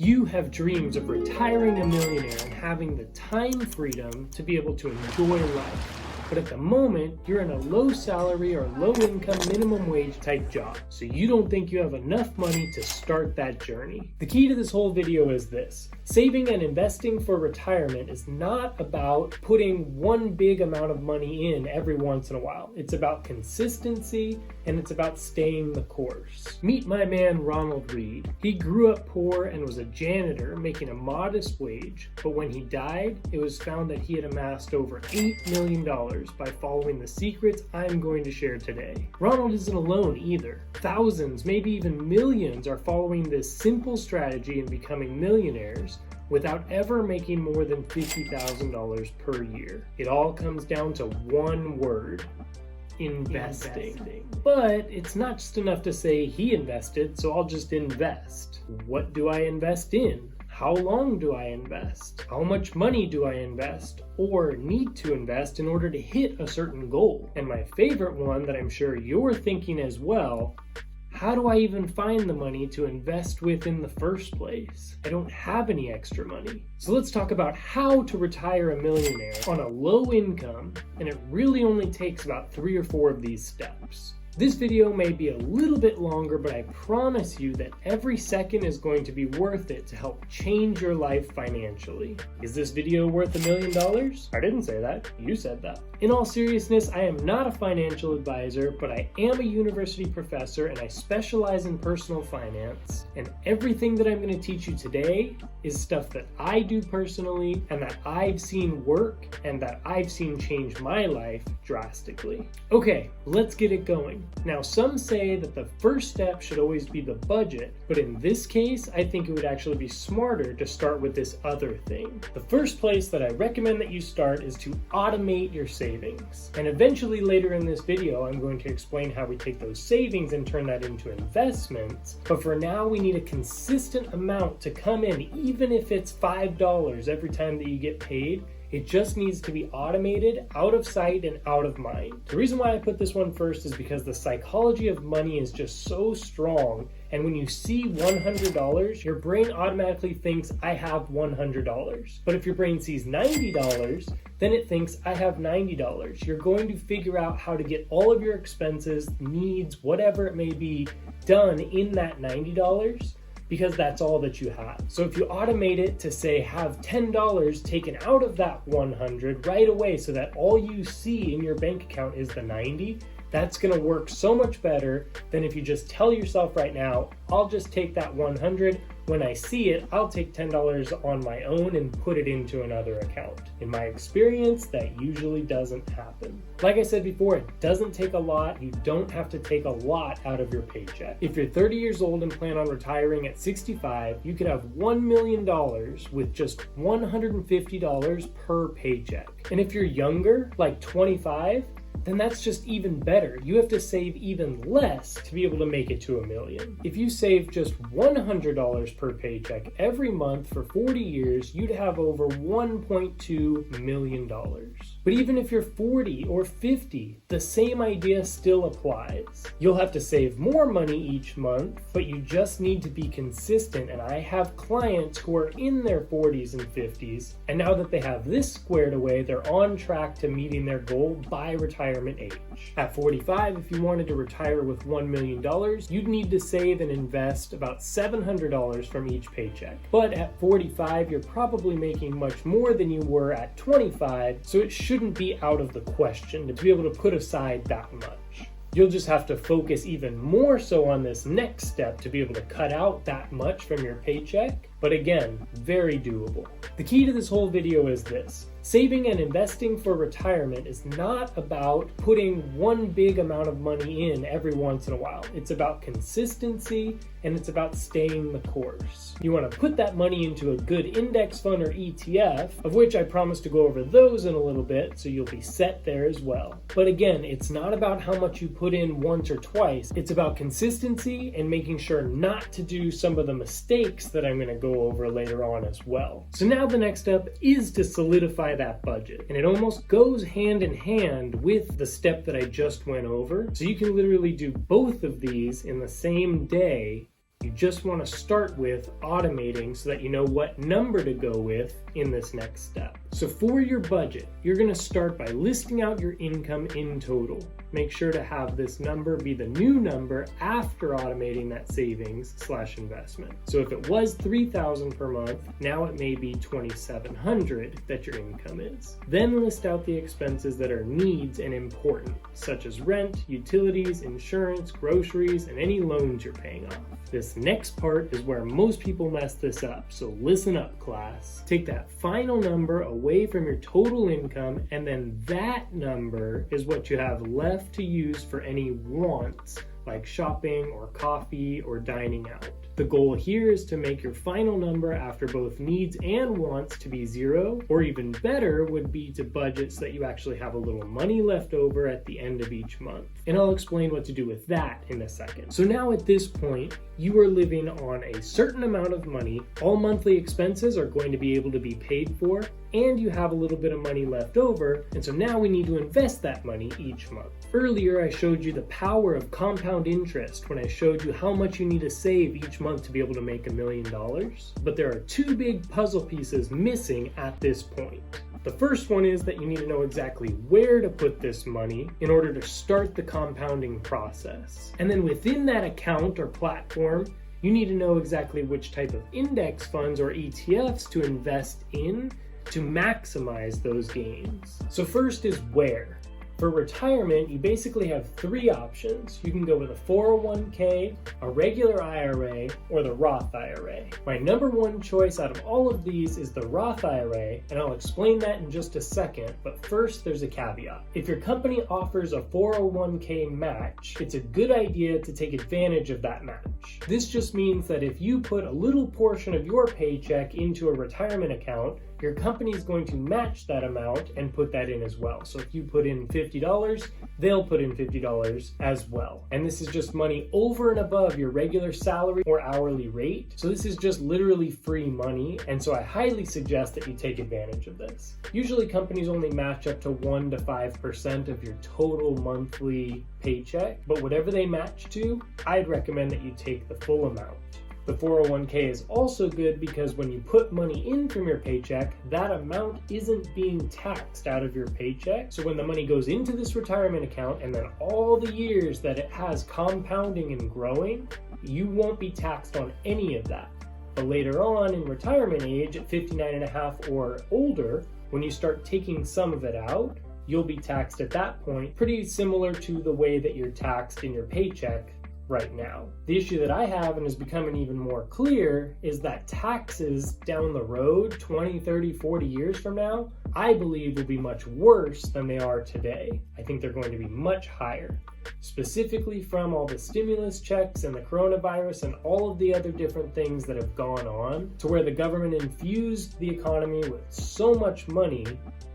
You have dreams of retiring a millionaire and having the time freedom to be able to enjoy life. But at the moment, you're in a low salary or low income minimum wage type job, so you don't think you have enough money to start that journey. The key to this whole video is this. Saving and investing for retirement is not about putting one big amount of money in every once in a while. It's about consistency and it's about staying the course. Meet my man Ronald Reed. He grew up poor and was a janitor making a modest wage, but when he died, it was found that he had amassed over $8 million by following the secrets I'm going to share today. Ronald isn't alone either. Thousands, maybe even millions are following this simple strategy and becoming millionaires without ever making more than $50,000 per year. It all comes down to one word: investing. But it's not just enough to say he invested, so I'll just invest. What do I invest in? How long do I invest? How much money do I invest or need to invest in order to hit a certain goal? And my favorite one that I'm sure you're thinking as well, how do I even find the money to invest with in the first place? I don't have any extra money. So let's talk about how to retire a millionaire on a low income, and it really only takes about 3 or 4 of these steps. This video may be a little bit longer, but I promise you that every second is going to be worth it to help change your life financially. Is this video worth $1 million? I didn't say that. You said that. In all seriousness, I am not a financial advisor, but I am a university professor and I specialize in personal finance. And everything that I'm going to teach you today is stuff that I do personally and that I've seen work and that I've seen change my life drastically. Okay, let's get it going. Now, some say that the first step should always be the budget, but in this case, I think it would actually be smarter to start with this other thing. The first place that I recommend that you start is to automate your savings. And eventually later in this video, I'm going to explain how we take those savings and turn that into investments. But for now, we need a consistent amount to come in, even if it's $5 every time that you get paid. It just needs to be automated, out of sight and out of mind. The reason why I put this one first is because the psychology of money is just so strong, and when you see $100, your brain automatically thinks, I have $100. But if your brain sees $90, then it thinks, I have $90. You're going to figure out how to get all of your expenses, needs, whatever it may be, done in that $90. Because that's all that you have. So if you automate it to say have $10 taken out of that 100 right away so that all you see in your bank account is the 90, that's gonna work so much better than if you just tell yourself right now, I'll just take that 100. When I see it, I'll take $10 on my own and put it into another account. In my experience, that usually doesn't happen. Like I said before, it doesn't take a lot. You don't have to take a lot out of your paycheck. If you're 30 years old and plan on retiring at 65, you could have $1 million with just $150 per paycheck. And if you're younger, like 25, then that's just even better. You have to save even less to be able to make it to $1 million. If you save just $100 per paycheck every month for 40 years, you'd have over $1.2 million. But even if you're 40 or 50, the same idea still applies. You'll have to save more money each month, but you just need to be consistent. And I have clients who are in their 40s and 50s, and now that they have this squared away, they're on track to meeting their goal by retirement age. At 45, if you wanted to retire with $1 million, you'd need to save and invest about $700 from each paycheck. But at 45, you're probably making much more than you were at 25, so it shouldn't be out of the question to be able to put aside that much. You'll just have to focus even more so on this next step to be able to cut out that much from your paycheck. But again, very doable. The key to this whole video is this. Saving and investing for retirement is not about putting one big amount of money in every once in a while. It's about consistency and it's about staying the course. You want to put that money into a good index fund or ETF, of which I promise to go over those in a little bit, so you'll be set there as well. But again, it's not about how much you put in once or twice. It's about consistency and making sure not to do some of the mistakes that I'm going to go over later on as well. So now the next step is to solidify that budget. And it almost goes hand in hand with the step that I just went over. So you can literally do both of these in the same day You just want to start with automating so that you know what number to go with in this next step. So for your budget, you're going to start by listing out your income in total. Make sure to have this number be the new number after automating that savings/investment. So if it was $3,000 per month, now it may be $2,700 that your income is. Then list out the expenses that are needs and important, such as rent, utilities, insurance, groceries, and any loans you're paying off. This next part is where most people mess this up, so listen up, class. Take that final number away from your total income, and then that number is what you have left to use for any wants, like shopping or coffee or dining out. The goal here is to make your final number after both needs and wants to be zero, or even better would be to budget so that you actually have a little money left over at the end of each month. And I'll explain what to do with that in a second. So now at this point, you are living on a certain amount of money, all monthly expenses are going to be able to be paid for, and you have a little bit of money left over, and so now we need to invest that money each month. Earlier, I showed you the power of compound interest when I showed you how much you need to save each month to be able to make $1 million. But there are two big puzzle pieces missing at this point. The first one is that you need to know exactly where to put this money in order to start the compounding process. And then within that account or platform, you need to know exactly which type of index funds or ETFs to invest in to maximize those gains. So first is where. For retirement, you basically have three options. You can go with a 401k, a regular IRA, or the Roth IRA. My number one choice out of all of these is the Roth IRA, and I'll explain that in just a second, but first there's a caveat. If your company offers a 401k match, it's a good idea to take advantage of that match. This just means that if you put a little portion of your paycheck into a retirement account, your company is going to match that amount and put that in as well. So if you put in $50, they'll put in $50 as well. And this is just money over and above your regular salary or hourly rate. So this is just literally free money. And so I highly suggest that you take advantage of this. Usually companies only match up to 1 to 5% of your total monthly paycheck, but whatever they match to, I'd recommend that you take the full amount. The 401k is also good because when you put money in from your paycheck, that amount isn't being taxed out of your paycheck. So when the money goes into this retirement account and then all the years that it has compounding and growing, you won't be taxed on any of that. But later on in retirement age at 59.5 or older, when you start taking some of it out, you'll be taxed at that point, pretty similar to the way that you're taxed in your paycheck right now. The issue that I have, and is becoming even more clear, is that taxes down the road, 20, 30, 40 years from now, I believe will be much worse than they are today. I think they're going to be much higher, specifically from all the stimulus checks and the coronavirus and all of the other different things that have gone on, to where the government infused the economy with so much money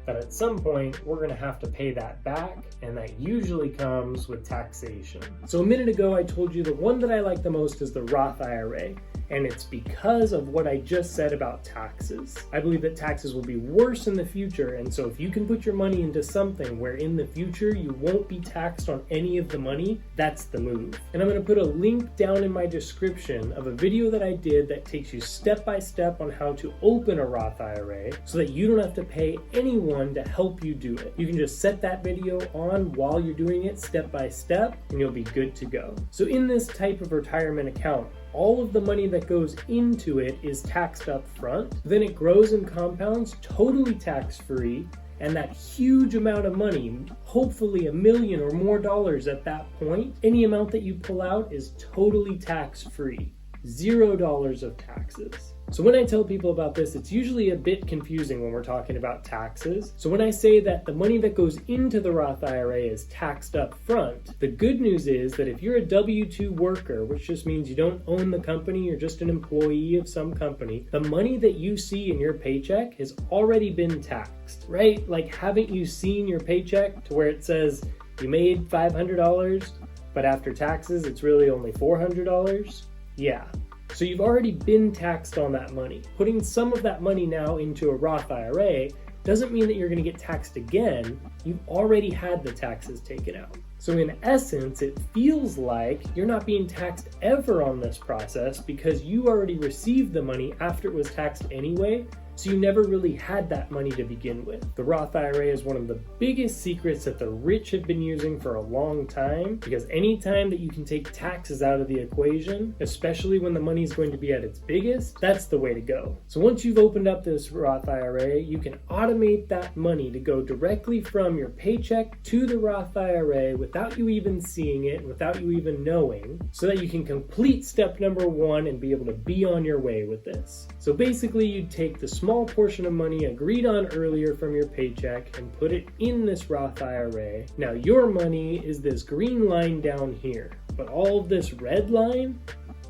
that at some point we're going to have to pay that back, and that usually comes with taxation. So a minute ago I told you the one that I like the most is the Roth IRA, and it's because of what I just said about taxes. I believe that taxes will be worse in the future, and so if you can put your money into something where in the future you won't be taxed on any of the money, that's the move. And I'm going to put a link down in my description of a video that I did that takes you step by step on how to open a Roth IRA so that you don't have to pay anyone to help you do it. You can just set that video on while you're doing it step by step and you'll be good to go. So in this type of retirement account, all of the money that goes into it is taxed up front, then it grows and compounds totally tax-free, and that huge amount of money, hopefully $1 million or more at that point, any amount that you pull out is totally tax-free. $0 of taxes. So when I tell people about this, it's usually a bit confusing when we're talking about taxes. So when I say that the money that goes into the Roth IRA is taxed up front, the good news is that if you're a W-2 worker, which just means you don't own the company, you're just an employee of some company, the money that you see in your paycheck has already been taxed, right? Like, haven't you seen your paycheck to where it says you made $500, but after taxes, it's really only $400? Yeah. So you've already been taxed on that money. Putting some of that money now into a Roth IRA doesn't mean that you're going to get taxed again. You've already had the taxes taken out. So in essence, it feels like you're not being taxed ever on this process because you already received the money after it was taxed anyway, so you never really had that money to begin with. The Roth IRA is one of the biggest secrets that the rich have been using for a long time, because anytime that you can take taxes out of the equation, especially when the money is going to be at its biggest, that's the way to go. So once you've opened up this Roth IRA, you can automate that money to go directly from your paycheck to the Roth IRA without you even seeing it, and without you even knowing, so that you can complete step number 1 and be able to be on your way with this. So basically, you take the small portion of money agreed on earlier from your paycheck and put it in this Roth IRA. Now your money is this green line down here, but all of this red line,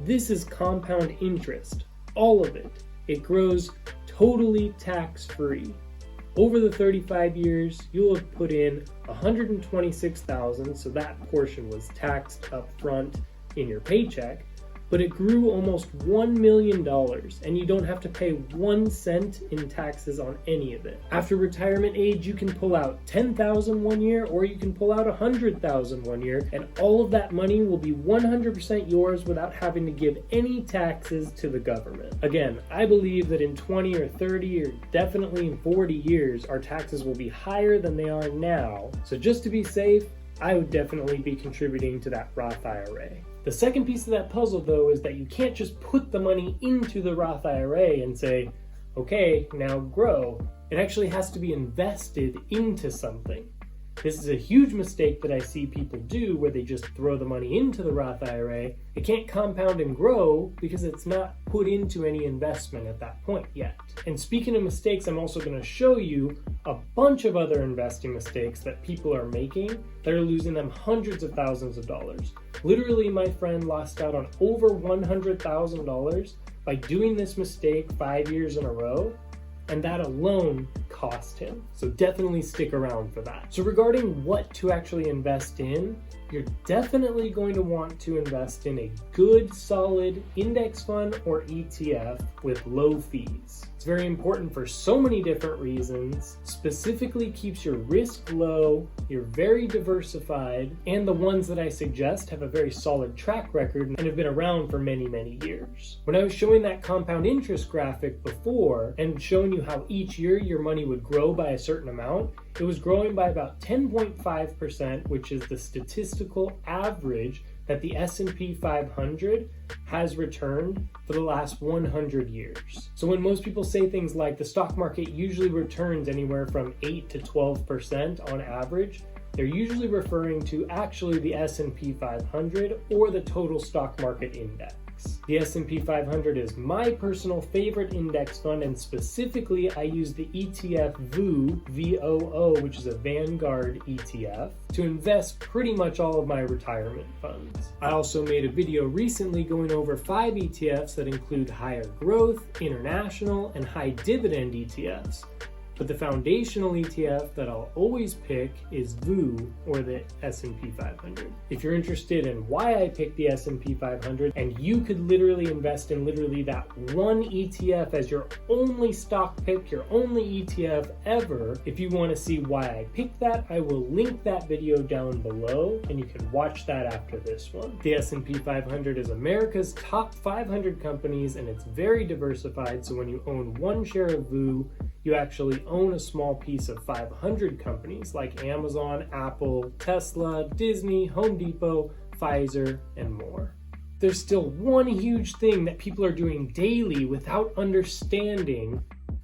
this is compound interest, all of it. It grows totally tax-free. Over the 35 years, you'll have put in $126,000, so that portion was taxed up front in your paycheck, but it grew almost $1 million, and you don't have to pay 1 cent in taxes on any of it. After retirement age, you can pull out $10,000 one year, or you can pull out $100,000 one year, and all of that money will be 100% yours without having to give any taxes to the government. Again, I believe that in 20 or 30 or definitely in 40 years, our taxes will be higher than they are now. So just to be safe, I would definitely be contributing to that Roth IRA. The second piece of that puzzle, though, is that you can't just put the money into the Roth IRA and say, okay, now grow. It actually has to be invested into something. This is a huge mistake that I see people do, where they just throw the money into the Roth IRA. It can't compound and grow because it's not put into any investment at that point yet. And speaking of mistakes, I'm also going to show you a bunch of other investing mistakes that people are making that are losing them hundreds of thousands of dollars. Literally, my friend lost out on over $100,000 by doing this mistake 5 years in a row, and that alone cost him. So definitely stick around for that. So regarding what to actually invest in, you're definitely going to want to invest in a good, solid index fund or ETF with low fees. It's very important for so many different reasons. Specifically keeps your risk low, you're very diversified, and the ones that I suggest have a very solid track record and have been around for many, many years. When I was showing that compound interest graphic before and showing you how each year your money would grow by a certain amount, it was growing by about 10.5%, which is the statistical average that the S&P 500 has returned for the last 100 years. So when most people say things like the stock market usually returns anywhere from 8 to 12% on average, they're usually referring to actually the S&P 500 or the total stock market index. The S&P 500 is my personal favorite index fund, and specifically I use the ETF VOO, VOO, which is a Vanguard ETF, to invest pretty much all of my retirement funds. I also made a video recently going over 5 ETFs that include higher growth, international, and high dividend ETFs. But the foundational ETF that I'll always pick is VOO, or the S&P 500. If you're interested in why I picked the S&P 500, and you could literally invest in literally that one ETF as your only stock pick, your only ETF ever, if you want to see why I picked that, I will link that video down below, and you can watch that after this one. The S&P 500 is America's top 500 companies, and it's very diversified, so when you own one share of VOO, you actually own a small piece of 500 companies like Amazon, Apple, Tesla, Disney, Home Depot, Pfizer, and more. There's still one huge thing that people are doing daily without understanding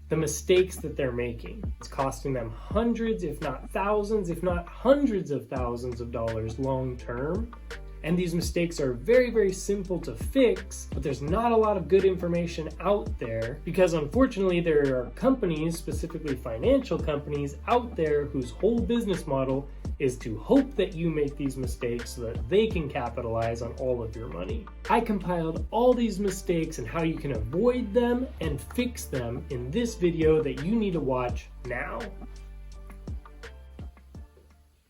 the mistakes that they're making. It's costing them hundreds, if not thousands, if not hundreds of thousands of dollars long term. And these mistakes are very, very simple to fix, but there's not a lot of good information out there because unfortunately there are companies, specifically financial companies out there, whose whole business model is to hope that you make these mistakes so that they can capitalize on all of your money. I compiled all these mistakes and how you can avoid them and fix them in this video that you need to watch now.